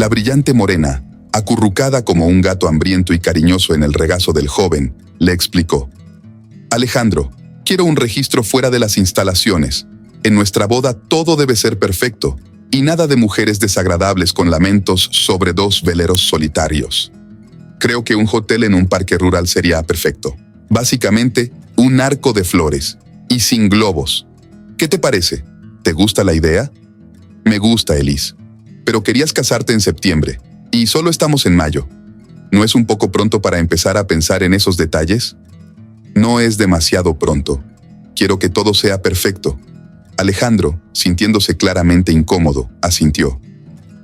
La brillante morena, acurrucada como un gato hambriento y cariñoso en el regazo del joven, le explicó: Alejandro, quiero un registro fuera de las instalaciones. En nuestra boda todo debe ser perfecto, y nada de mujeres desagradables con lamentos sobre dos veleros solitarios. Creo que un hotel en un parque rural sería perfecto. Básicamente, un arco de flores, y sin globos. ¿Qué te parece? ¿Te gusta la idea? Me gusta, Elise. Pero querías casarte en septiembre, y solo estamos en mayo. ¿No es un poco pronto para empezar a pensar en esos detalles? No es demasiado pronto. Quiero que todo sea perfecto. Alejandro, sintiéndose claramente incómodo, asintió.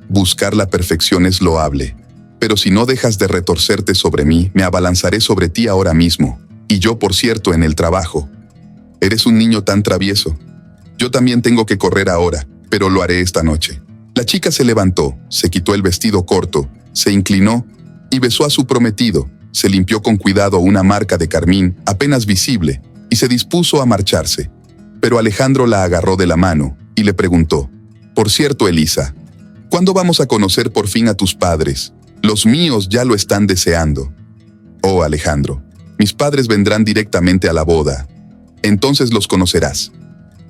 Buscar la perfección es loable. Pero si no dejas de retorcerte sobre mí, me abalanzaré sobre ti ahora mismo. Y yo, por cierto, en el trabajo. Eres un niño tan travieso. Yo también tengo que correr ahora, pero lo haré esta noche. La chica se levantó, se quitó el vestido corto, se inclinó y besó a su prometido. Se limpió con cuidado una marca de carmín apenas visible y se dispuso a marcharse. Pero Alejandro la agarró de la mano y le preguntó: Por cierto, Elisa, ¿cuándo vamos a conocer por fin a tus padres? Los míos ya lo están deseando. Oh, Alejandro, mis padres vendrán directamente a la boda. Entonces los conocerás.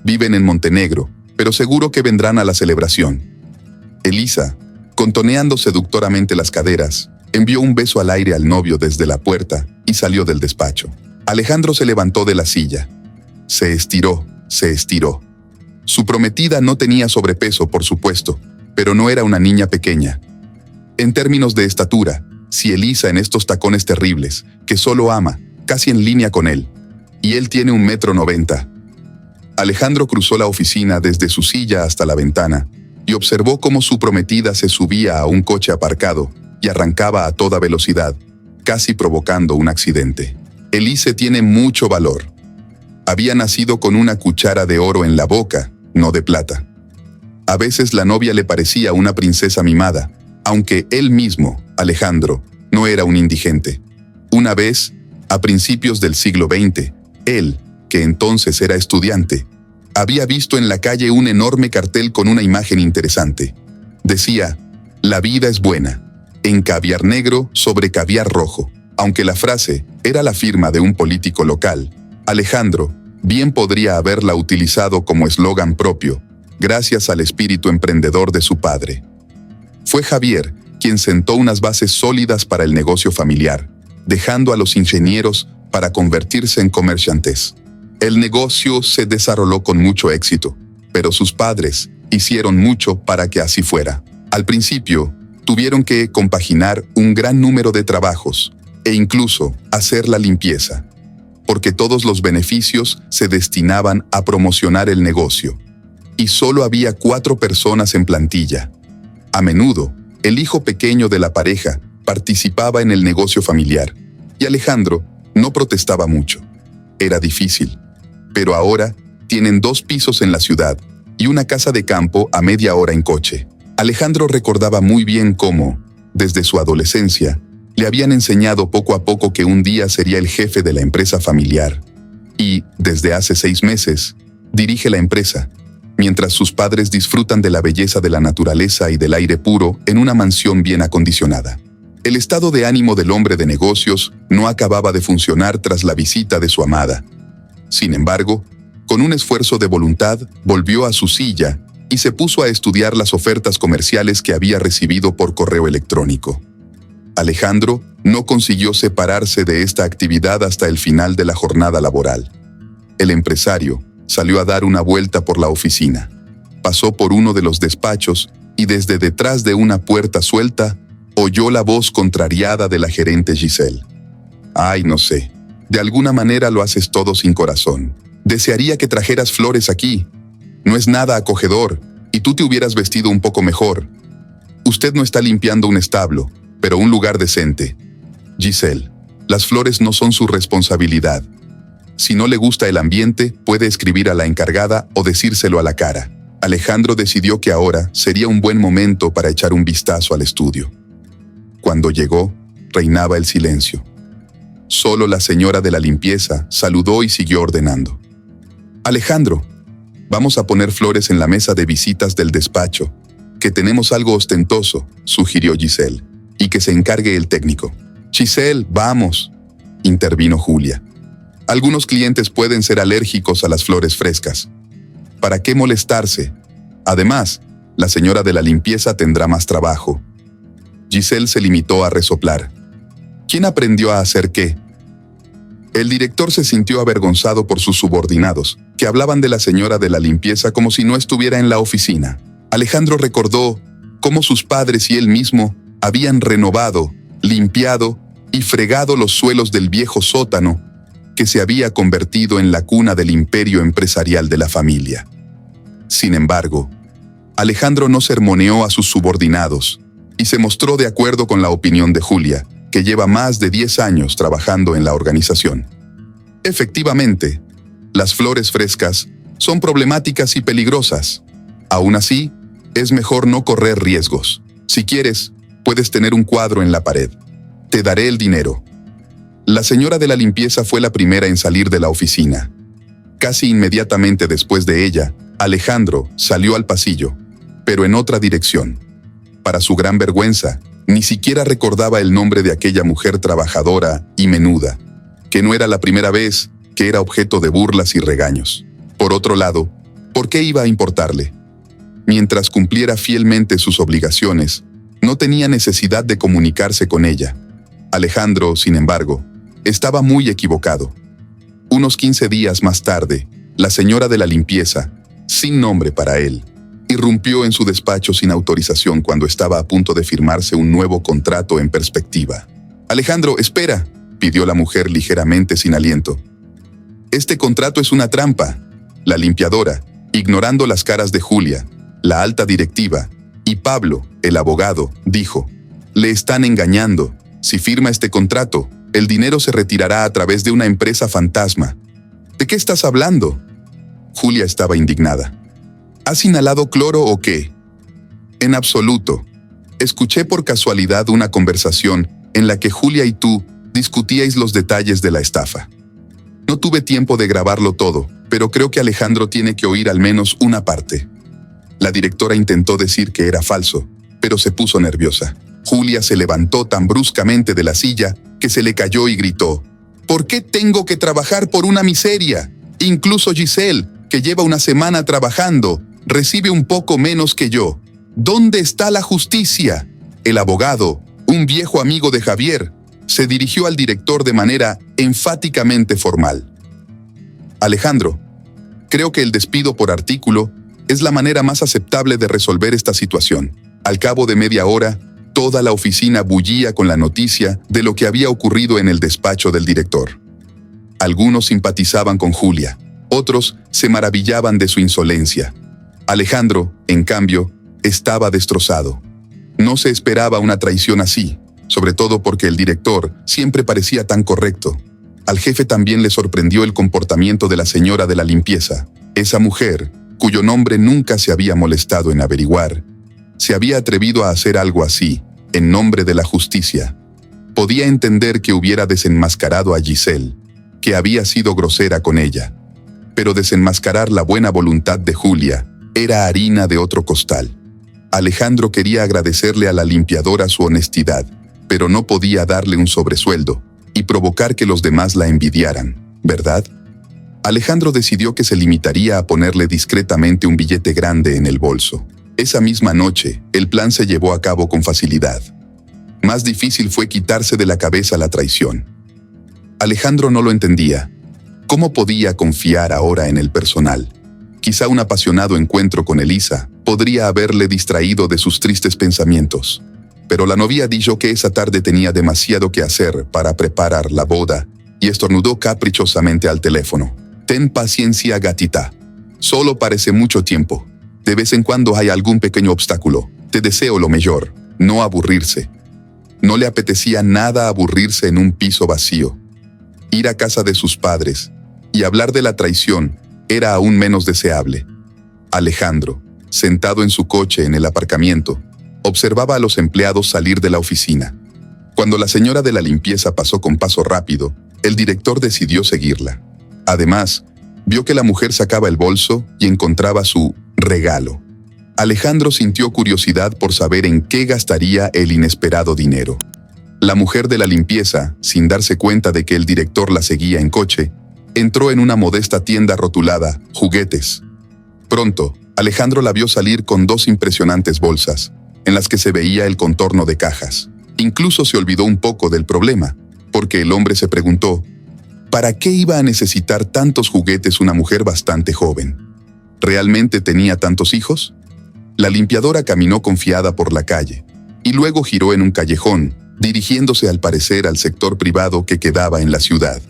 Viven en Montenegro, pero seguro que vendrán a la celebración. Elisa, contoneando seductoramente las caderas, envió un beso al aire al novio desde la puerta y salió del despacho. Alejandro se levantó de la silla. Se estiró. Su prometida no tenía sobrepeso, por supuesto, pero no era una niña pequeña. En términos de estatura, si Elisa en estos tacones terribles, que solo ama, casi en línea con él, y él tiene 1,90 m. Alejandro cruzó la oficina desde su silla hasta la ventana y observó cómo su prometida se subía a un coche aparcado y arrancaba a toda velocidad, casi provocando un accidente. Elise tiene mucho valor. Había nacido con una cuchara de oro en la boca, no de plata. A veces la novia le parecía una princesa mimada, aunque él mismo, Alejandro, no era un indigente. Una vez, a principios del siglo XX, él, que entonces era estudiante, había visto en la calle un enorme cartel con una imagen interesante. Decía: La vida es buena, en caviar negro sobre caviar rojo. Aunque la frase era la firma de un político local, Alejandro bien podría haberla utilizado como eslogan propio, gracias al espíritu emprendedor de su padre. Fue Javier quien sentó unas bases sólidas para el negocio familiar, dejando a los ingenieros para convertirse en comerciantes. El negocio se desarrolló con mucho éxito, pero sus padres hicieron mucho para que así fuera. Al principio, tuvieron que compaginar un gran número de trabajos e incluso hacer la limpieza, porque todos los beneficios se destinaban a promocionar el negocio. Y solo había 4 personas en plantilla. A menudo, el hijo pequeño de la pareja participaba en el negocio familiar, y Alejandro no protestaba mucho. Era difícil. Pero ahora tienen 2 pisos en la ciudad y una casa de campo a media hora en coche. Alejandro recordaba muy bien cómo, desde su adolescencia, le habían enseñado poco a poco que un día sería el jefe de la empresa familiar. Y, desde hace 6 meses, dirige la empresa, mientras sus padres disfrutan de la belleza de la naturaleza y del aire puro en una mansión bien acondicionada. El estado de ánimo del hombre de negocios no acababa de funcionar tras la visita de su amada. Sin embargo, con un esfuerzo de voluntad, volvió a su silla y se puso a estudiar las ofertas comerciales que había recibido por correo electrónico. Alejandro no consiguió separarse de esta actividad hasta el final de la jornada laboral. El empresario salió a dar una vuelta por la oficina. Pasó por uno de los despachos y desde detrás de una puerta suelta, oyó la voz contrariada de la gerente Giselle. Ay, no sé. De alguna manera lo haces todo sin corazón. Desearía que trajeras flores aquí. No es nada acogedor, y tú te hubieras vestido un poco mejor. Usted no está limpiando un establo, pero un lugar decente. Giselle, las flores no son su responsabilidad. Si no le gusta el ambiente, puede escribir a la encargada o decírselo a la cara. Alejandro decidió que ahora sería un buen momento para echar un vistazo al estudio. Cuando llegó, reinaba el silencio. Solo la señora de la limpieza saludó y siguió ordenando. Alejandro, vamos a poner flores en la mesa de visitas del despacho. que tenemos algo ostentoso, sugirió Giselle, y que se encargue el técnico. Giselle, vamos, intervino Julia. Algunos clientes pueden ser alérgicos a las flores frescas. ¿Para qué molestarse? Además, la señora de la limpieza tendrá más trabajo. Giselle se limitó a resoplar. ¿Quién aprendió a hacer qué? El director se sintió avergonzado por sus subordinados, que hablaban de la señora de la limpieza como si no estuviera en la oficina. Alejandro recordó cómo sus padres y él mismo habían renovado, limpiado y fregado los suelos del viejo sótano que se había convertido en la cuna del imperio empresarial de la familia. Sin embargo, Alejandro no sermoneó a sus subordinados y se mostró de acuerdo con la opinión de Julia, que lleva más de 10 años trabajando en la organización. Efectivamente, las flores frescas son problemáticas y peligrosas. Aún así, es mejor no correr riesgos. Si quieres, puedes tener un cuadro en la pared. Te daré el dinero. La señora de la limpieza fue la primera en salir de la oficina. Casi inmediatamente después de ella, Alejandro salió al pasillo, pero en otra dirección. Para su gran vergüenza, ni siquiera recordaba el nombre de aquella mujer trabajadora y menuda, que no era la primera vez que era objeto de burlas y regaños. Por otro lado, ¿por qué iba a importarle? Mientras cumpliera fielmente sus obligaciones, no tenía necesidad de comunicarse con ella. Alejandro, sin embargo, estaba muy equivocado. Unos 15 días más tarde, la señora de la limpieza, sin nombre para él, irrumpió en su despacho sin autorización cuando estaba a punto de firmarse un nuevo contrato en perspectiva. «Alejandro, espera», pidió la mujer ligeramente sin aliento. «Este contrato es una trampa». La limpiadora, ignorando las caras de Julia, la alta directiva, y Pablo, el abogado, dijo: «Le están engañando. Si firma este contrato, el dinero se retirará a través de una empresa fantasma». «¿De qué estás hablando?». Julia estaba indignada. ¿Has inhalado cloro o qué? En absoluto. Escuché por casualidad una conversación en la que Julia y tú discutíais los detalles de la estafa. No tuve tiempo de grabarlo todo, pero creo que Alejandro tiene que oír al menos una parte. La directora intentó decir que era falso, pero se puso nerviosa. Julia se levantó tan bruscamente de la silla que se le cayó y gritó: «¿Por qué tengo que trabajar por una miseria? Incluso Giselle, que lleva una semana trabajando, recibe un poco menos que yo. ¿Dónde está la justicia?». El abogado, un viejo amigo de Javier, se dirigió al director de manera enfáticamente formal. «Alejandro, creo que el despido por artículo es la manera más aceptable de resolver esta situación». Al cabo de media hora, toda la oficina bullía con la noticia de lo que había ocurrido en el despacho del director. Algunos simpatizaban con Julia, otros se maravillaban de su insolencia. Alejandro, en cambio, estaba destrozado. No se esperaba una traición así, sobre todo porque el director siempre parecía tan correcto. Al jefe también le sorprendió el comportamiento de la señora de la limpieza. Esa mujer, cuyo nombre nunca se había molestado en averiguar, se había atrevido a hacer algo así, en nombre de la justicia. Podía entender que hubiera desenmascarado a Giselle, que había sido grosera con ella. Pero desenmascarar la buena voluntad de Julia era harina de otro costal. Alejandro quería agradecerle a la limpiadora su honestidad, pero no podía darle un sobresueldo y provocar que los demás la envidiaran, ¿verdad? Alejandro decidió que se limitaría a ponerle discretamente un billete grande en el bolso. Esa misma noche, el plan se llevó a cabo con facilidad. Más difícil fue quitarse de la cabeza la traición. Alejandro no lo entendía. ¿Cómo podía confiar ahora en el personal? Quizá un apasionado encuentro con Elisa podría haberle distraído de sus tristes pensamientos. Pero la novia dijo que esa tarde tenía demasiado que hacer para preparar la boda y estornudó caprichosamente al teléfono. «Ten paciencia, gatita. Solo parece mucho tiempo. De vez en cuando hay algún pequeño obstáculo. Te deseo lo mejor. No aburrirse». No le apetecía nada aburrirse en un piso vacío. Ir a casa de sus padres y hablar de la traición era aún menos deseable. Alejandro, sentado en su coche en el aparcamiento, observaba a los empleados salir de la oficina. Cuando la señora de la limpieza pasó con paso rápido, el director decidió seguirla. Además, vio que la mujer sacaba el bolso y encontraba su regalo. Alejandro sintió curiosidad por saber en qué gastaría el inesperado dinero. La mujer de la limpieza, sin darse cuenta de que el director la seguía en coche, entró en una modesta tienda rotulada «Juguetes». Pronto, Alejandro la vio salir con 2 impresionantes bolsas, en las que se veía el contorno de cajas. Incluso se olvidó un poco del problema, porque el hombre se preguntó, ¿para qué iba a necesitar tantos juguetes una mujer bastante joven? ¿Realmente tenía tantos hijos? La limpiadora caminó confiada por la calle, y luego giró en un callejón, dirigiéndose al parecer al sector privado que quedaba en la ciudad,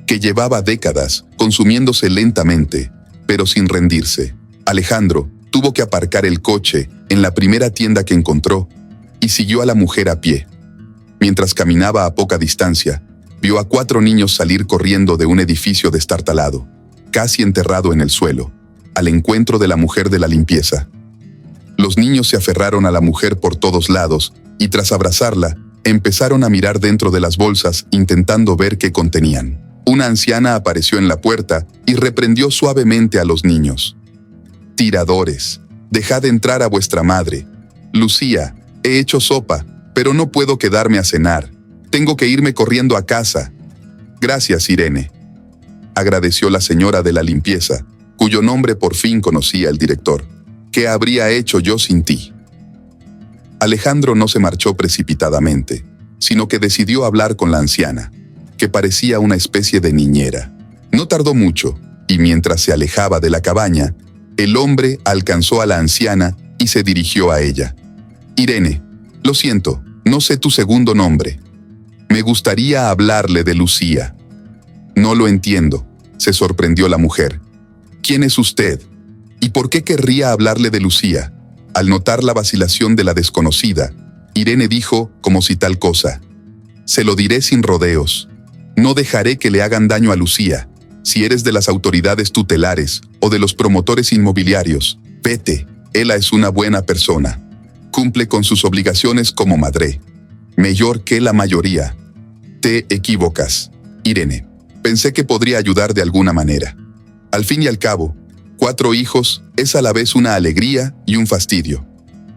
que llevaba décadas consumiéndose lentamente, pero sin rendirse. Alejandro tuvo que aparcar el coche en la primera tienda que encontró y siguió a la mujer a pie. Mientras caminaba a poca distancia, vio a 4 niños salir corriendo de un edificio destartalado, casi enterrado en el suelo, al encuentro de la mujer de la limpieza. Los niños se aferraron a la mujer por todos lados y tras abrazarla, empezaron a mirar dentro de las bolsas intentando ver qué contenían. Una anciana apareció en la puerta y reprendió suavemente a los niños. «Tiradores, dejad entrar a vuestra madre. Lucía, he hecho sopa, pero no puedo quedarme a cenar. Tengo que irme corriendo a casa». «Gracias, Irene», agradeció la señora de la limpieza, cuyo nombre por fin conocía el director. «¿Qué habría hecho yo sin ti?». Alejandro no se marchó precipitadamente, sino que decidió hablar con la anciana, que parecía una especie de niñera. No tardó mucho, y mientras se alejaba de la cabaña, el hombre alcanzó a la anciana y se dirigió a ella. «Irene, lo siento, no sé tu segundo nombre. Me gustaría hablarle de Lucía». «No lo entiendo», se sorprendió la mujer. «¿Quién es usted? ¿Y por qué querría hablarle de Lucía?». Al notar la vacilación de la desconocida, Irene dijo como si tal cosa. «Se lo diré sin rodeos. No dejaré que le hagan daño a Lucía. Si eres de las autoridades tutelares o de los promotores inmobiliarios, vete. Ella es una buena persona. Cumple con sus obligaciones como madre. Mayor que la mayoría». «Te equivocas, Irene. Pensé que podría ayudar de alguna manera. Al fin y al cabo, 4 hijos es a la vez una alegría y un fastidio.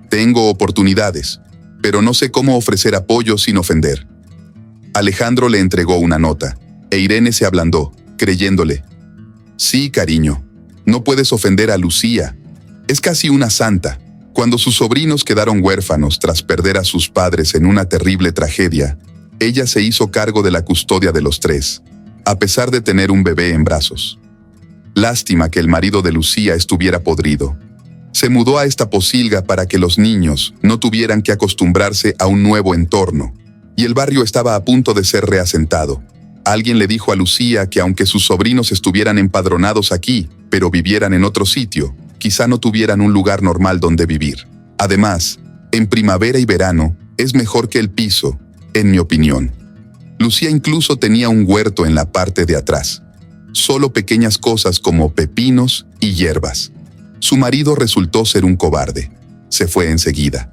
Tengo oportunidades, pero no sé cómo ofrecer apoyo sin ofender». Alejandro le entregó una nota, e Irene se ablandó, creyéndole. «Sí, cariño, no puedes ofender a Lucía. Es casi una santa. Cuando sus sobrinos quedaron huérfanos tras perder a sus padres en una terrible tragedia, ella se hizo cargo de la custodia de los 3, a pesar de tener un bebé en brazos. Lástima que el marido de Lucía estuviera podrido. Se mudó a esta posilga para que los niños no tuvieran que acostumbrarse a un nuevo entorno, y el barrio estaba a punto de ser reasentado. Alguien le dijo a Lucía que aunque sus sobrinos estuvieran empadronados aquí, pero vivieran en otro sitio, quizá no tuvieran un lugar normal donde vivir. Además, en primavera y verano, es mejor que el piso, en mi opinión. Lucía incluso tenía un huerto en la parte de atrás. Solo pequeñas cosas como pepinos y hierbas. Su marido resultó ser un cobarde. Se fue enseguida.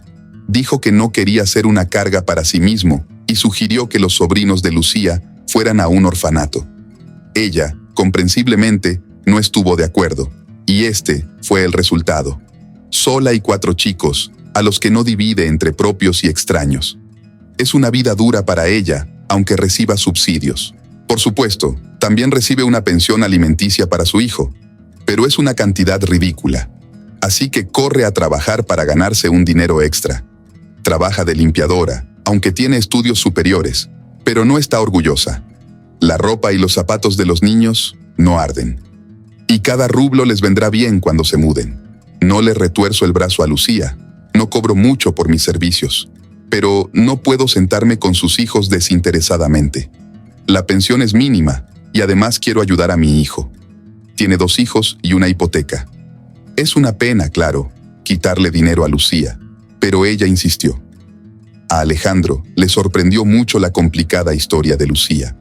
Dijo que no quería ser una carga para sí mismo y sugirió que los sobrinos de Lucía fueran a un orfanato. Ella, comprensiblemente, no estuvo de acuerdo, y este fue el resultado. Sola y 4 chicos, a los que no divide entre propios y extraños. Es una vida dura para ella, aunque reciba subsidios. Por supuesto, también recibe una pensión alimenticia para su hijo, pero es una cantidad ridícula. Así que corre a trabajar para ganarse un dinero extra. Trabaja de limpiadora, aunque tiene estudios superiores, pero no está orgullosa. La ropa y los zapatos de los niños no arden. Y cada rublo les vendrá bien cuando se muden. No le retuerzo el brazo a Lucía, no cobro mucho por mis servicios, pero no puedo sentarme con sus hijos desinteresadamente. La pensión es mínima, y además quiero ayudar a mi hijo. Tiene 2 hijos y una hipoteca. Es una pena, claro, quitarle dinero a Lucía, pero ella insistió. A Alejandro le sorprendió mucho la complicada historia de Lucía.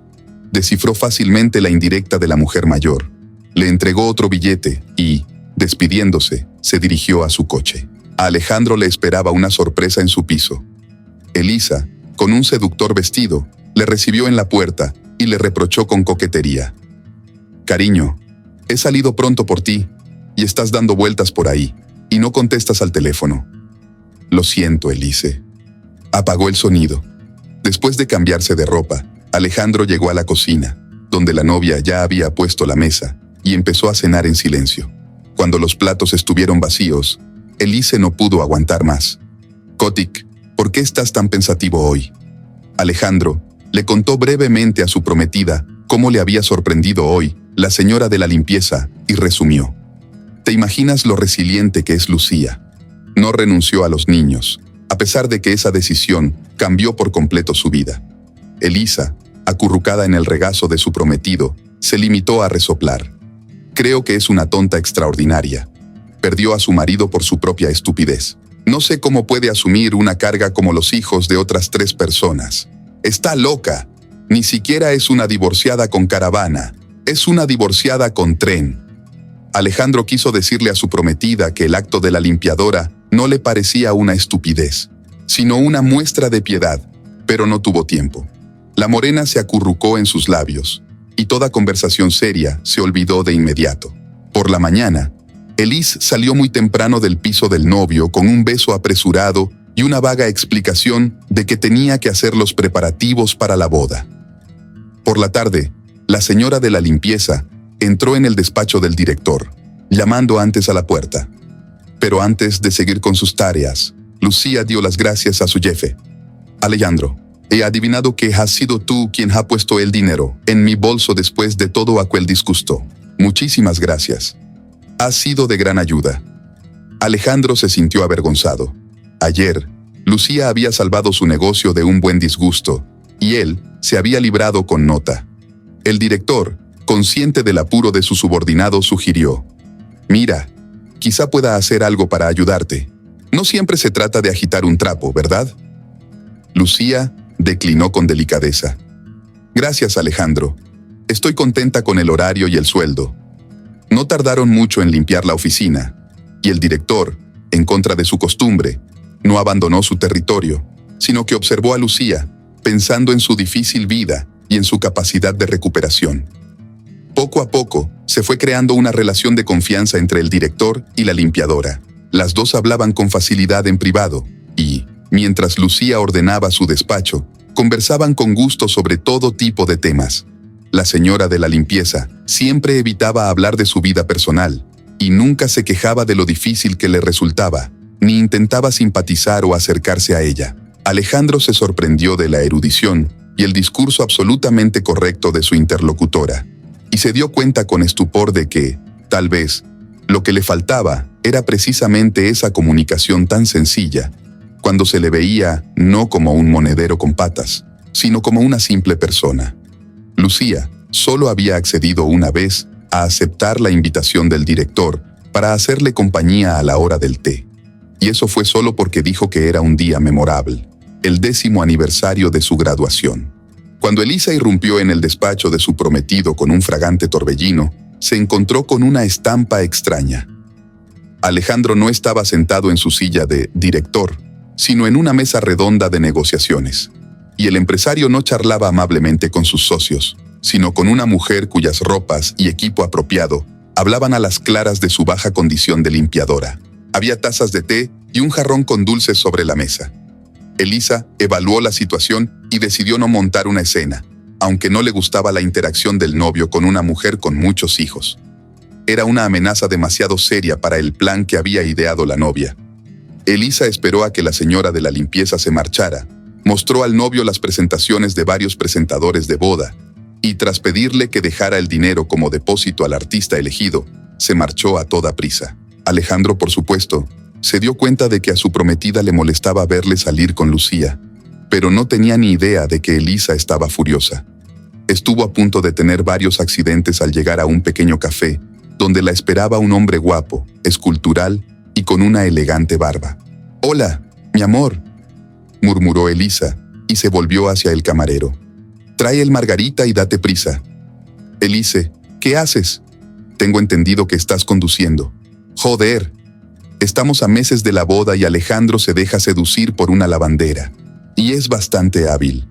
Descifró fácilmente la indirecta de la mujer mayor. Le entregó otro billete y, despidiéndose, se dirigió a su coche. A Alejandro le esperaba una sorpresa en su piso. Elisa, con un seductor vestido, le recibió en la puerta y le reprochó con coquetería. «Cariño, he salido pronto por ti y estás dando vueltas por ahí. y no contestas al teléfono. Lo siento, Elise. Apagó el sonido. Después de cambiarse de ropa, Alejandro llegó a la cocina, donde la novia ya había puesto la mesa, y empezó a cenar en silencio. Cuando los platos estuvieron vacíos, Elise no pudo aguantar más. Kotick, ¿por qué estás tan pensativo hoy? Alejandro le contó brevemente a su prometida cómo le había sorprendido hoy la señora de la limpieza y resumió. ¿Te imaginas lo resiliente que es Lucía? No renunció a los niños, a pesar de que esa decisión cambió por completo su vida. Elisa, acurrucada en el regazo de su prometido, se limitó a resoplar. Creo que es una tonta extraordinaria. Perdió a su marido por su propia estupidez. No sé cómo puede asumir una carga como los hijos de otras 3 personas. Está loca. Ni siquiera es una divorciada con caravana. Es una divorciada con tren. Alejandro quiso decirle a su prometida que el acto de la limpiadora no le parecía una estupidez, sino una muestra de piedad, pero no tuvo tiempo. La morena se acurrucó en sus labios, y toda conversación seria se olvidó de inmediato. Por la mañana, Elise salió muy temprano del piso del novio con un beso apresurado y una vaga explicación de que tenía que hacer los preparativos para la boda. Por la tarde, la señora de la limpieza entró en el despacho del director, llamando antes a la puerta. Pero antes de seguir con sus tareas, Lucía dio las gracias a su jefe. Alejandro, he adivinado que has sido tú quien ha puesto el dinero en mi bolso después de todo aquel disgusto. Muchísimas gracias. Has sido de gran ayuda. Alejandro se sintió avergonzado. Ayer, Lucía había salvado su negocio de un buen disgusto, y él se había librado con nota. El director, consciente del apuro de su subordinado, sugirió: «Mira, quizá pueda hacer algo para ayudarte. No siempre se trata de agitar un trapo, ¿verdad?». Lucía declinó con delicadeza. «Gracias, Alejandro. Estoy contenta con el horario y el sueldo». No tardaron mucho en limpiar la oficina, y el director, en contra de su costumbre, no abandonó su territorio, sino que observó a Lucía, pensando en su difícil vida y en su capacidad de recuperación. Poco a poco, se fue creando una relación de confianza entre el director y la limpiadora. Las dos hablaban con facilidad en privado y, mientras Lucía ordenaba su despacho, conversaban con gusto sobre todo tipo de temas. La señora de la limpieza siempre evitaba hablar de su vida personal y nunca se quejaba de lo difícil que le resultaba, ni intentaba simpatizar o acercarse a ella. Alejandro se sorprendió de la erudición y el discurso absolutamente correcto de su interlocutora, y se dio cuenta con estupor de que, tal vez, lo que le faltaba era precisamente esa comunicación tan sencilla, cuando se le veía no como un monedero con patas, sino como una simple persona. Lucía solo había accedido una vez a aceptar la invitación del director para hacerle compañía a la hora del té. Y eso fue solo porque dijo que era un día memorable, el 10º aniversario de su graduación. Cuando Elisa irrumpió en el despacho de su prometido con un fragante torbellino, se encontró con una estampa extraña. Alejandro no estaba sentado en su silla de director, sino en una mesa redonda de negociaciones. Y el empresario no charlaba amablemente con sus socios, sino con una mujer cuyas ropas y equipo apropiado hablaban a las claras de su baja condición de limpiadora. Había tazas de té y un jarrón con dulces sobre la mesa. Elisa evaluó la situación y decidió no montar una escena, aunque no le gustaba la interacción del novio con una mujer con muchos hijos. Era una amenaza demasiado seria para el plan que había ideado la novia. Elisa esperó a que la señora de la limpieza se marchara, mostró al novio las presentaciones de varios presentadores de boda, y tras pedirle que dejara el dinero como depósito al artista elegido, se marchó a toda prisa. Alejandro, por supuesto, se dio cuenta de que a su prometida le molestaba verle salir con Lucía, pero no tenía ni idea de que Elisa estaba furiosa. Estuvo a punto de tener varios accidentes al llegar a un pequeño café, donde la esperaba un hombre guapo, escultural y con una elegante barba. «Hola, mi amor», murmuró Elisa, y se volvió hacia el camarero. «Trae el margarita y date prisa». «Elise, ¿qué haces? Tengo entendido que estás conduciendo». «Joder. Estamos a meses de la boda y Alejandro se deja seducir por una lavandera. Y es bastante hábil».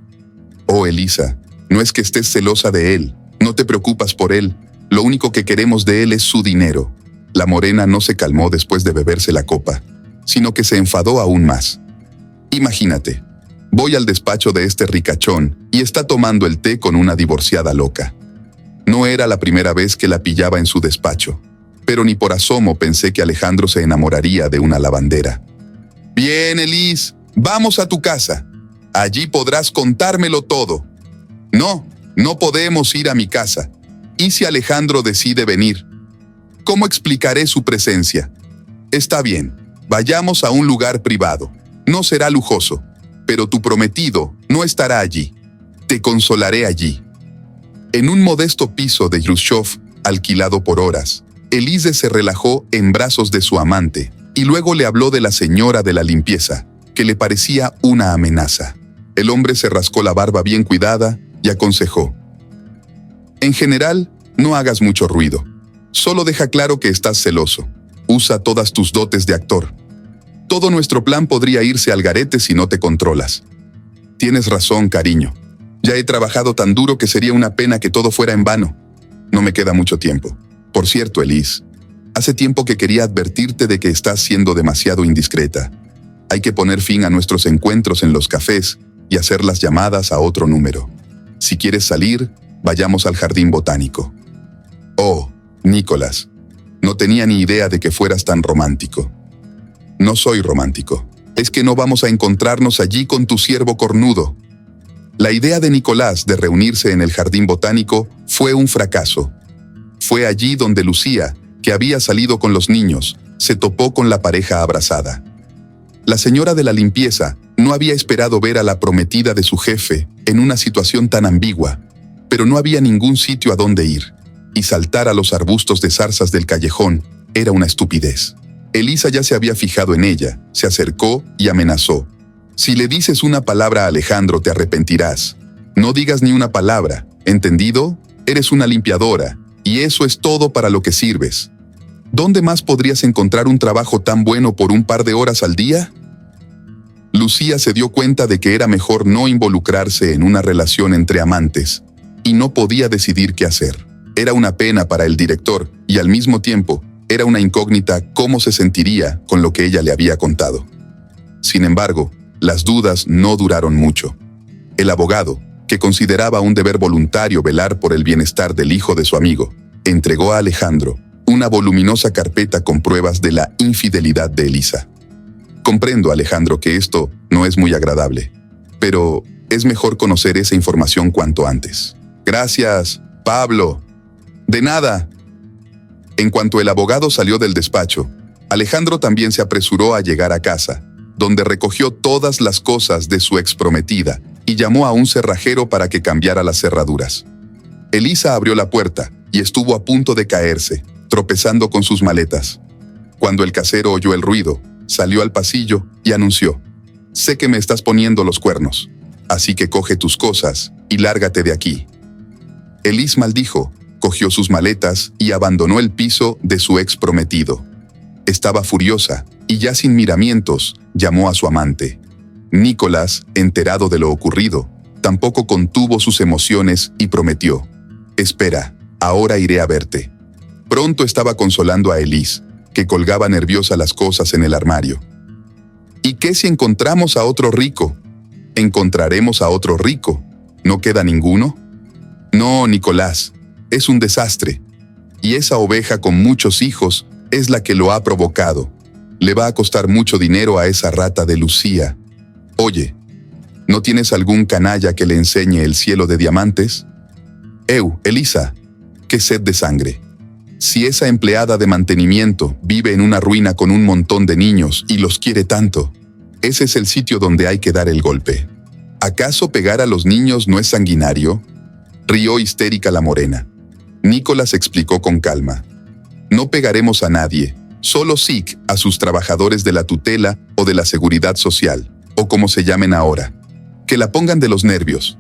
«Oh, Elisa, no es que estés celosa de él. No te preocupas por él. Lo único que queremos de él es su dinero». La morena no se calmó después de beberse la copa, sino que se enfadó aún más. Imagínate, voy al despacho de este ricachón y está tomando el té con una divorciada loca. No era la primera vez que la pillaba en su despacho, pero ni por asomo pensé que Alejandro se enamoraría de una lavandera. Bien, Elis, vamos a tu casa. Allí podrás contármelo todo. No, no podemos ir a mi casa. ¿Y si Alejandro decide venir? ¿Cómo explicaré su presencia? Está bien, vayamos a un lugar privado. No será lujoso, pero tu prometido no estará allí. Te consolaré allí. En un modesto piso de Khrushchev, alquilado por horas, Elise se relajó en brazos de su amante y luego le habló de la señora de la limpieza, que le parecía una amenaza. El hombre se rascó la barba bien cuidada y aconsejó: en general, no hagas mucho ruido. Solo deja claro que estás celoso. Usa todas tus dotes de actor. Todo nuestro plan podría irse al garete si no te controlas. Tienes razón, cariño. Ya he trabajado tan duro que sería una pena que todo fuera en vano. No me queda mucho tiempo. Por cierto, Elise, hace tiempo que quería advertirte de que estás siendo demasiado indiscreta. Hay que poner fin a nuestros encuentros en los cafés y hacer las llamadas a otro número. Si quieres salir, vayamos al jardín botánico. Oh, Nicolás, no tenía ni idea de que fueras tan romántico. No soy romántico. Es que no vamos a encontrarnos allí con tu ciervo cornudo. La idea de Nicolás de reunirse en el jardín botánico fue un fracaso. Fue allí donde Lucía, que había salido con los niños, se topó con la pareja abrazada. La señora de la limpieza no había esperado ver a la prometida de su jefe en una situación tan ambigua, pero no había ningún sitio a donde ir, y saltar a los arbustos de zarzas del callejón era una estupidez. Elisa ya se había fijado en ella, se acercó y amenazó. Si le dices una palabra a Alejandro te arrepentirás. No digas ni una palabra, ¿entendido? Eres una limpiadora, y eso es todo para lo que sirves. ¿Dónde más podrías encontrar un trabajo tan bueno por un par de horas al día? Lucía se dio cuenta de que era mejor no involucrarse en una relación entre amantes, y no podía decidir qué hacer. Era una pena para el director, y al mismo tiempo, era una incógnita cómo se sentiría con lo que ella le había contado. Sin embargo, las dudas no duraron mucho. El abogado, que consideraba un deber voluntario velar por el bienestar del hijo de su amigo, entregó a Alejandro una voluminosa carpeta con pruebas de la infidelidad de Elisa. Comprendo, Alejandro, que esto no es muy agradable, pero es mejor conocer esa información cuanto antes. Gracias, Pablo. De nada. En cuanto el abogado salió del despacho, Alejandro también se apresuró a llegar a casa, donde recogió todas las cosas de su exprometida y llamó a un cerrajero para que cambiara las cerraduras. Elisa abrió la puerta y estuvo a punto de caerse, tropezando con sus maletas. Cuando el casero oyó el ruido, salió al pasillo y anunció: sé que me estás poniendo los cuernos, así que coge tus cosas y lárgate de aquí. Elisa maldijo, cogió sus maletas y abandonó el piso de su exprometido. Estaba furiosa y ya sin miramientos llamó a su amante. Nicolás, enterado de lo ocurrido, tampoco contuvo sus emociones y prometió: espera, ahora iré a verte. Pronto estaba consolando a Elise, que colgaba nerviosa las cosas en el armario. ¿Y qué si encontramos a otro rico? Encontraremos a otro rico. ¿No queda ninguno? No, Nicolás, es un desastre. Y esa oveja con muchos hijos es la que lo ha provocado. Le va a costar mucho dinero a esa rata de Lucía. Oye, ¿no tienes algún canalla que le enseñe el cielo de diamantes? Elisa, qué sed de sangre. Si esa empleada de mantenimiento vive en una ruina con un montón de niños y los quiere tanto, ese es el sitio donde hay que dar el golpe. ¿Acaso pegar a los niños no es sanguinario? Rió histérica la morena. Nicolás explicó con calma: no pegaremos a nadie, solo sí a sus trabajadores de la tutela o de la seguridad social, o como se llamen ahora. Que la pongan de los nervios.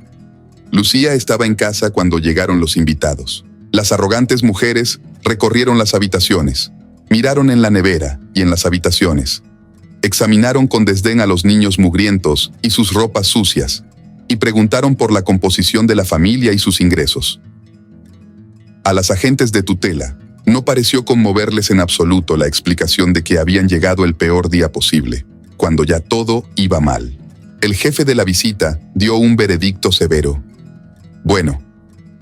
Lucía estaba en casa cuando llegaron los invitados. Las arrogantes mujeres recorrieron las habitaciones, miraron en la nevera y en las habitaciones, examinaron con desdén a los niños mugrientos y sus ropas sucias, y preguntaron por la composición de la familia y sus ingresos. A las agentes de tutela No pareció conmoverles en absoluto la explicación de que habían llegado el peor día posible, cuando ya todo iba mal. El jefe de la visita dio un veredicto severo. Bueno,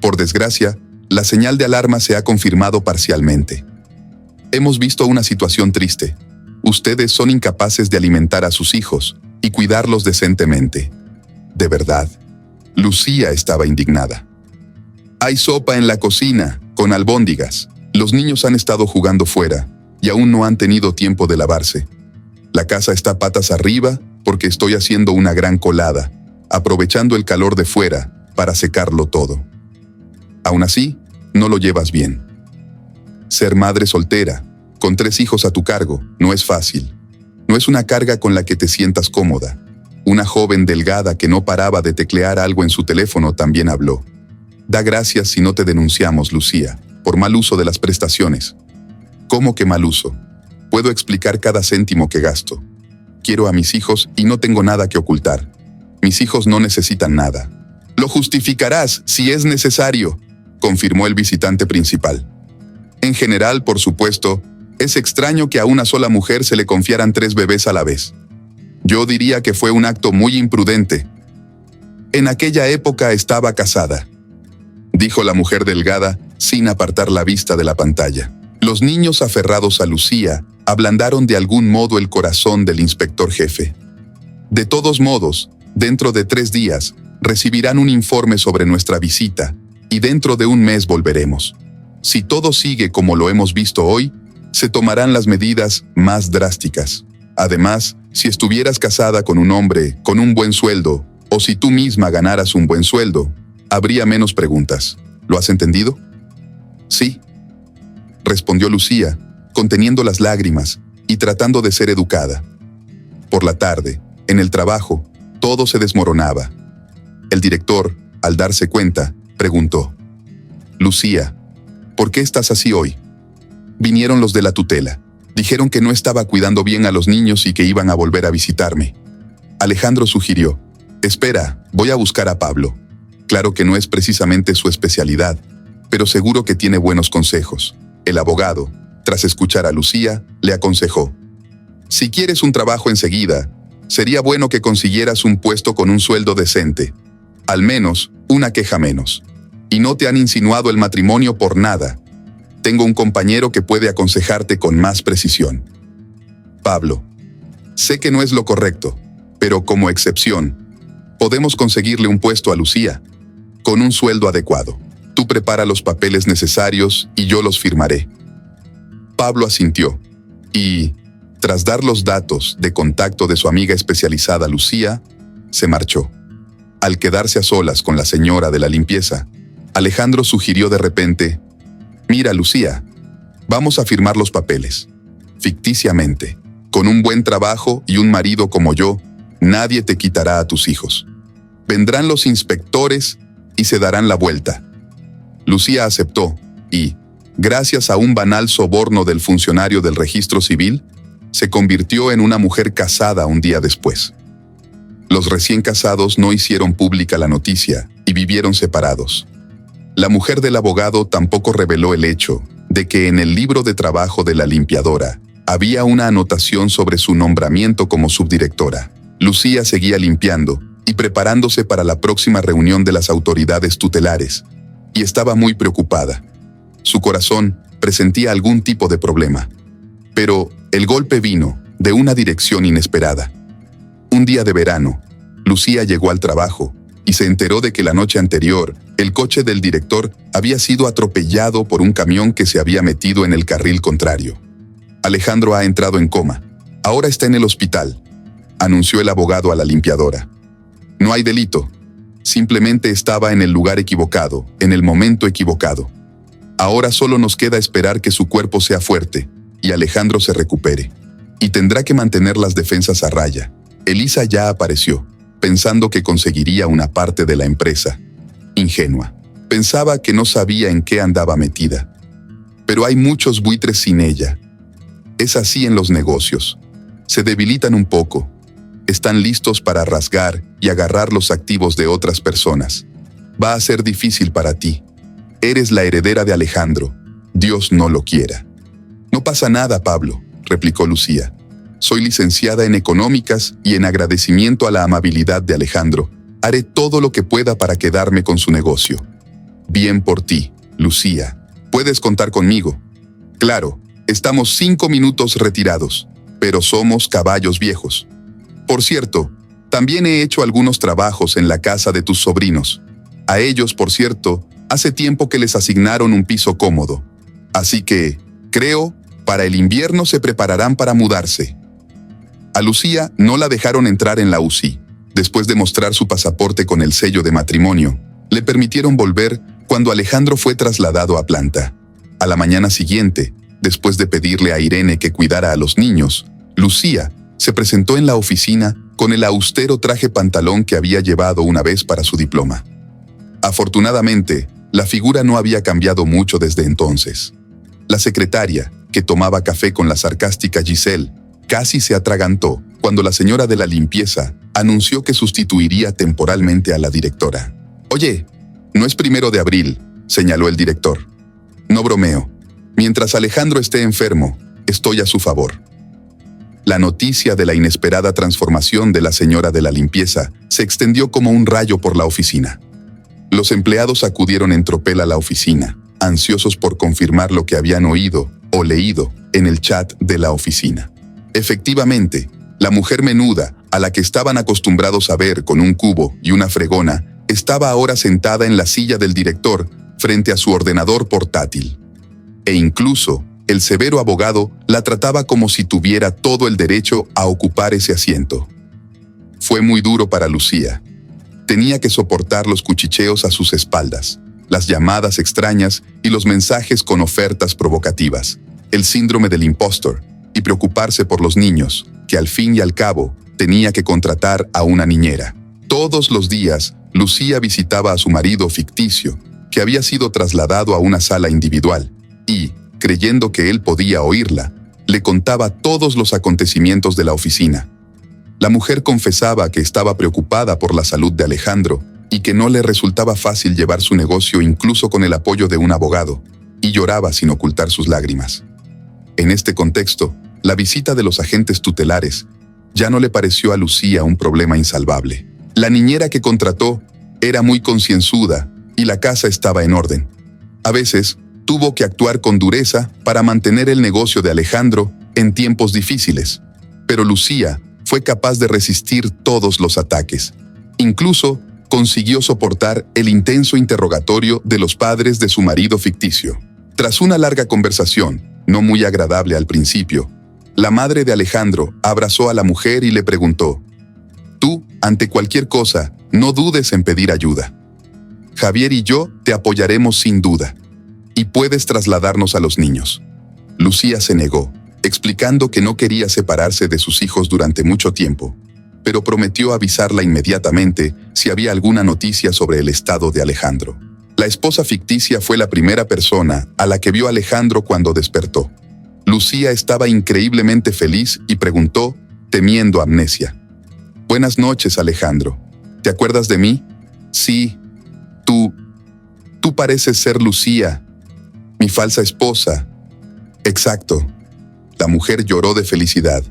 por desgracia, la señal de alarma se ha confirmado parcialmente. Hemos visto una situación triste. Ustedes son incapaces de alimentar a sus hijos y cuidarlos decentemente. De verdad. Lucía estaba indignada. Hay sopa en la cocina, con albóndigas. Los niños han estado jugando fuera y aún no han tenido tiempo de lavarse. La casa está patas arriba porque estoy haciendo una gran colada, aprovechando el calor de fuera para secarlo todo. Aún así, no lo llevas bien. Ser madre soltera, con 3 hijos a tu cargo, no es fácil. No es una carga con la que te sientas cómoda. Una joven delgada que no paraba de teclear algo en su teléfono también habló. Da gracias si no te denunciamos, Lucía, por mal uso de las prestaciones. ¿Cómo que mal uso? Puedo explicar cada céntimo que gasto. Quiero a mis hijos y no tengo nada que ocultar. Mis hijos no necesitan nada. Lo justificarás si es necesario, confirmó el visitante principal. En general, por supuesto, es extraño que a una sola mujer se le confiaran 3 bebés a la vez. Yo diría que fue un acto muy imprudente. En aquella época estaba casada, dijo la mujer delgada sin apartar la vista de la pantalla. Los niños aferrados a Lucía ablandaron de algún modo el corazón del inspector jefe. De todos modos, dentro de 3 días, recibirán un informe sobre nuestra visita y dentro de un mes volveremos. Si todo sigue como lo hemos visto hoy, se tomarán las medidas más drásticas. Además, si estuvieras casada con un hombre con un buen sueldo, o si tú misma ganaras un buen sueldo, habría menos preguntas. ¿Lo has entendido? Sí, respondió Lucía, conteniendo las lágrimas y tratando de ser educada. Por la tarde, en el trabajo, todo se desmoronaba. El director, al darse cuenta, preguntó: Lucía, ¿por qué estás así hoy? Vinieron los de la tutela. Dijeron que no estaba cuidando bien a los niños y que iban a volver a visitarme. Alejandro sugirió: espera, voy a buscar a Pablo. Claro que no es precisamente su especialidad, pero seguro que tiene buenos consejos. El abogado, tras escuchar a Lucía, le aconsejó: si quieres un trabajo enseguida, sería bueno que consiguieras un puesto con un sueldo decente. Al menos, una queja menos. Y no te han insinuado el matrimonio por nada. Tengo un compañero que puede aconsejarte con más precisión. Pablo: sé que no es lo correcto, pero como excepción, podemos conseguirle un puesto a Lucía, con un sueldo adecuado. Tú prepara los papeles necesarios y yo los firmaré. Pablo asintió, y, tras dar los datos de contacto de su amiga especializada Lucía, se marchó. Al quedarse a solas con la señora de la limpieza, Alejandro sugirió de repente: mira, Lucía, vamos a firmar los papeles. Ficticiamente, con un buen trabajo y un marido como yo, nadie te quitará a tus hijos. Vendrán los inspectores y se darán la vuelta. Lucía aceptó y, gracias a un banal soborno del funcionario del registro civil, se convirtió en una mujer casada un día después. Los recién casados no hicieron pública la noticia y vivieron separados. La mujer del abogado tampoco reveló el hecho de que en el libro de trabajo de la limpiadora había una anotación sobre su nombramiento como subdirectora. Lucía seguía limpiando y preparándose para la próxima reunión de las autoridades tutelares, y estaba muy preocupada. Su corazón presentía algún tipo de problema. Pero el golpe vino de una dirección inesperada. Un día de verano, Lucía llegó al trabajo y se enteró de que la noche anterior, el coche del director había sido atropellado por un camión que se había metido en el carril contrario. Alejandro ha entrado en coma. Ahora está en el hospital, anunció el abogado a la limpiadora. No hay delito. Simplemente estaba en el lugar equivocado, en el momento equivocado. Ahora solo nos queda esperar que su cuerpo sea fuerte y Alejandro se recupere. Y tendrá que mantener las defensas a raya. Elisa ya apareció, pensando que conseguiría una parte de la empresa. Ingenua. Pensaba que no sabía en qué andaba metida. Pero hay muchos buitres sin ella. Es así en los negocios. Se debilitan un poco. Están listos para rasgar y agarrar los activos de otras personas. Va a ser difícil para ti. Eres la heredera de Alejandro. Dios no lo quiera. No pasa nada, Pablo, replicó Lucía. Soy licenciada en económicas y en agradecimiento a la amabilidad de Alejandro, haré todo lo que pueda para quedarme con su negocio. Bien por ti, Lucía. Puedes contar conmigo. Claro, estamos 5 minutos retirados, pero somos caballos viejos. Por cierto, también he hecho algunos trabajos en la casa de tus sobrinos. A ellos, por cierto, hace tiempo que les asignaron un piso cómodo. Así que, creo, para el invierno se prepararán para mudarse. A Lucía no la dejaron entrar en la UCI. Después de mostrar su pasaporte con el sello de matrimonio, le permitieron volver cuando Alejandro fue trasladado a planta. A la mañana siguiente, después de pedirle a Irene que cuidara a los niños, Lucía se presentó en la oficina con el austero traje pantalón que había llevado una vez para su diploma. Afortunadamente, la figura no había cambiado mucho desde entonces. La secretaria, que tomaba café con la sarcástica Giselle, casi se atragantó cuando la señora de la limpieza anunció que sustituiría temporalmente a la directora. «Oye, no es 1 de abril», señaló el director. «No bromeo. Mientras Alejandro esté enfermo, estoy a su favor». La noticia de la inesperada transformación de la señora de la limpieza se extendió como un rayo por la oficina. Los empleados acudieron en tropel a la oficina, ansiosos por confirmar lo que habían oído o leído en el chat de la oficina. Efectivamente, la mujer menuda, a la que estaban acostumbrados a ver con un cubo y una fregona, estaba ahora sentada en la silla del director frente a su ordenador portátil. E incluso, el severo abogado la trataba como si tuviera todo el derecho a ocupar ese asiento. Fue muy duro para Lucía. Tenía que soportar los cuchicheos a sus espaldas, las llamadas extrañas y los mensajes con ofertas provocativas, el síndrome del impostor, y preocuparse por los niños, que al fin y al cabo tenía que contratar a una niñera. Todos los días, Lucía visitaba a su marido ficticio, que había sido trasladado a una sala individual, y, creyendo que él podía oírla, le contaba todos los acontecimientos de la oficina. La mujer confesaba que estaba preocupada por la salud de Alejandro y que no le resultaba fácil llevar su negocio incluso con el apoyo de un abogado, y lloraba sin ocultar sus lágrimas. En este contexto, la visita de los agentes tutelares ya no le pareció a Lucía un problema insalvable. La niñera que contrató era muy concienzuda y la casa estaba en orden. A veces, tuvo que actuar con dureza para mantener el negocio de Alejandro en tiempos difíciles, pero Lucía fue capaz de resistir todos los ataques. Incluso consiguió soportar el intenso interrogatorio de los padres de su marido ficticio. Tras una larga conversación, no muy agradable al principio, la madre de Alejandro abrazó a la mujer y le preguntó: «Tú, ante cualquier cosa, no dudes en pedir ayuda. Javier y yo te apoyaremos sin duda. Y puedes trasladarnos a los niños». Lucía se negó, explicando que no quería separarse de sus hijos durante mucho tiempo, pero prometió avisarla inmediatamente si había alguna noticia sobre el estado de Alejandro. La esposa ficticia fue la primera persona a la que vio Alejandro cuando despertó. Lucía estaba increíblemente feliz y preguntó, temiendo amnesia: «Buenas noches, Alejandro. ¿Te acuerdas de mí?» «Sí, tú pareces ser Lucía, mi falsa esposa». «Exacto». La mujer lloró de felicidad.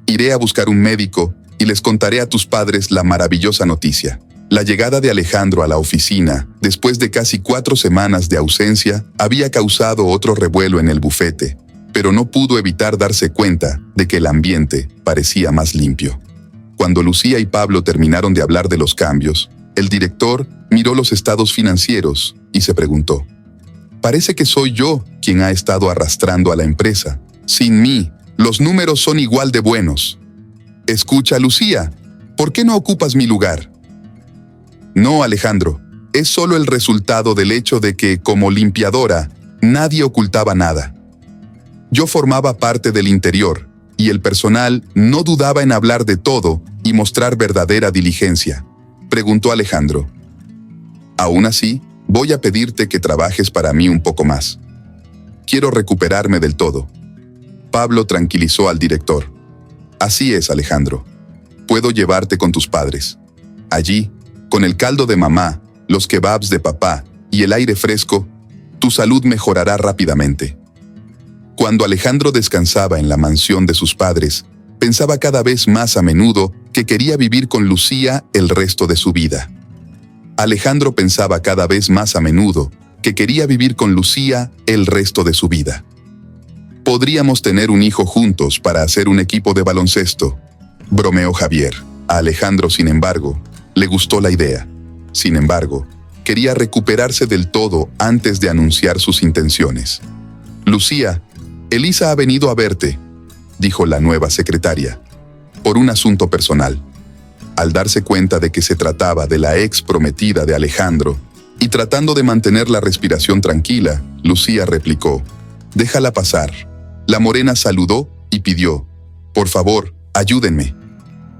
«Iré a buscar un médico y les contaré a tus padres la maravillosa noticia». La llegada de Alejandro a la oficina, después de casi 4 semanas de ausencia, había causado otro revuelo en el bufete, pero no pudo evitar darse cuenta de que el ambiente parecía más limpio. Cuando Lucía y Pablo terminaron de hablar de los cambios, el director miró los estados financieros y se preguntó: «Parece que soy yo quien ha estado arrastrando a la empresa. Sin mí, los números son igual de buenos». «Escucha, Lucía, ¿por qué no ocupas mi lugar?» «No, Alejandro, es solo el resultado del hecho de que, como limpiadora, nadie ocultaba nada. Yo formaba parte del interior, y el personal no dudaba en hablar de todo y mostrar verdadera diligencia», preguntó Alejandro. «Aún así, voy a pedirte que trabajes para mí un poco más. Quiero recuperarme del todo». Pablo tranquilizó al director. «Así es, Alejandro. Puedo llevarte con tus padres. Allí, con el caldo de mamá, los kebabs de papá y el aire fresco, tu salud mejorará rápidamente. Cuando Alejandro descansaba en la mansión de sus padres, pensaba cada vez más a menudo que quería vivir con Lucía el resto de su vida. Alejandro pensaba cada vez más a menudo que quería vivir con Lucía el resto de su vida. Podríamos tener un hijo juntos para hacer un equipo de baloncesto, bromeó Javier. A Alejandro, sin embargo, le gustó la idea. Sin embargo, quería recuperarse del todo antes de anunciar sus intenciones. Lucía, Elisa ha venido a verte, dijo la nueva secretaria, por un asunto personal. Al darse cuenta de que se trataba de la ex prometida de Alejandro, y tratando de mantener la respiración tranquila, Lucía replicó: «Déjala pasar». La morena saludó y pidió: «Por favor, ayúdenme.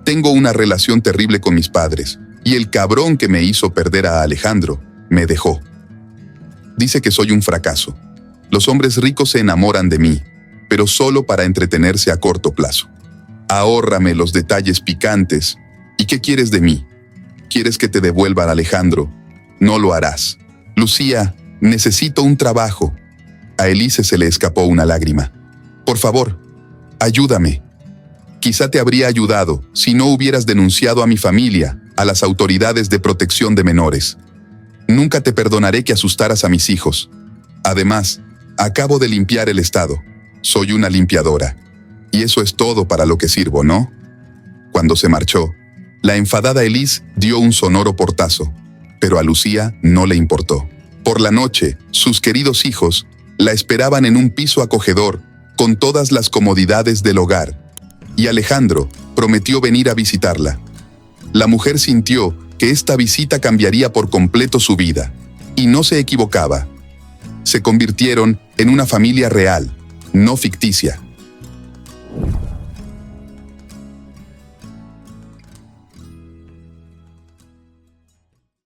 Tengo una relación terrible con mis padres, y el cabrón que me hizo perder a Alejandro me dejó. Dice que soy un fracaso. Los hombres ricos se enamoran de mí, pero solo para entretenerse a corto plazo. Ahórrame los detalles picantes. ¿Y qué quieres de mí? ¿Quieres que te devuelva a Alejandro? No lo harás. Lucía, necesito un trabajo». A Elise se le escapó una lágrima. «Por favor, ayúdame. Quizá te habría ayudado si no hubieras denunciado a mi familia, a las autoridades de protección de menores. Nunca te perdonaré que asustaras a mis hijos. Además, acabo de limpiar el estado. Soy una limpiadora. Y eso es todo para lo que sirvo, ¿no?». Cuando se marchó, la enfadada Elise dio un sonoro portazo, pero a Lucía no le importó. Por la noche, sus queridos hijos la esperaban en un piso acogedor, con todas las comodidades del hogar, y Alejandro prometió venir a visitarla. La mujer sintió que esta visita cambiaría por completo su vida, y no se equivocaba. Se convirtieron en una familia real, no ficticia.